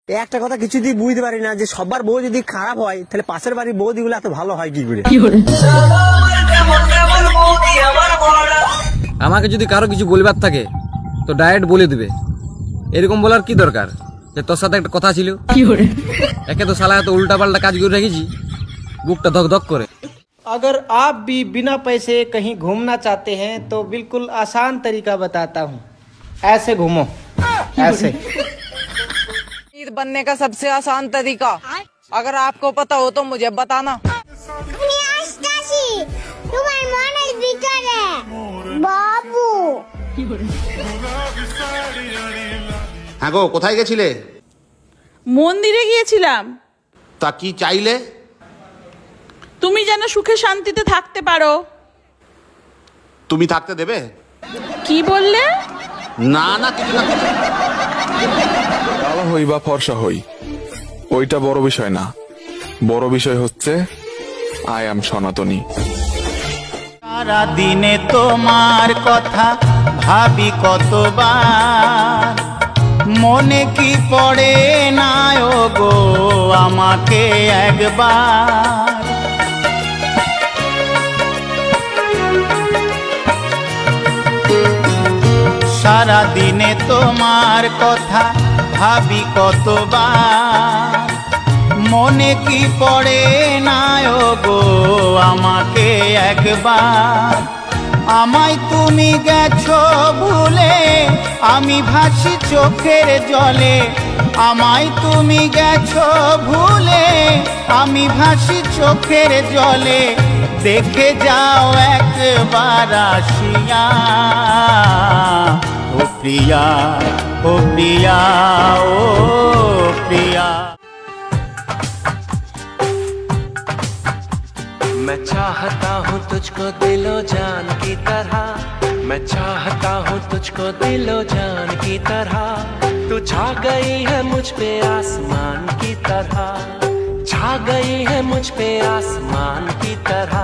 একটা কথা কিছুতেই বুঝতে পারি না যে সবার বউ যদি খারাপ হয় তাহলে পাশের বাড়ির বৌদিগুলো এত ভালো হয় কি করে? আমাকে যদি কারো কিছু বলবার থাকে তো ডাইরেক্ট বলে দিবে, এরকম বলার কি দরকার যে তোর সাথে একটা কথা ছিল। একে তো শালা এত উল্টা পাল্টা কাজ করে রেখেছি, বুকটা ধক ধক করে। अगर आप भी बिना पैसे कहीं घूमना चाहते हैं तो बिल्कुल आसान तरीका बताता हूँ। ऐसे घूमो, ऐसे। बनने का सबसे आसान तरीका अगर आपको पता हो तो मुझे बताना। बाबू हाँ गो কোথায় গেছিলে? মন্দিরে গিয়েছিলাম। তা কি চাইলে? তুমি যেন সুখে শান্তিতে থাকতে পারো। তুমি থাকতে দেবে? কি বললে? না না কিছু না। কালো হই বা ফর্সা হই ওইটা বড় বিষয় না, বড় বিষয় হচ্ছে আই এম সনাতনী। সারা দিনে তোমার কথা ভাবি কতবার, মনে কি পড়ে না গো আমাকে একবার। সারা দিনে তোমার কথা ভাবি কতবার, মনে কি পড়ে না গো আমাকে একবার। আমায় তুমি গেছো ভুলে আমি ভাসি চোখের জলে, আমায় তুমি গেছো ভুলে আমি ভাসি চোখের জলে। দেখে যাও একবার আসিয়া ও প্রিয়া, ও প্রিয়া, ও প্রিয়া। मैं चाहता हूँ तुझको दिलो जान की तरह, मैं चाहता हूँ तुझको दिलो जान की तरह। तू छा गई है मुझ पे आसमान की तरह, छा गई है मुझ पे आसमान की तरह।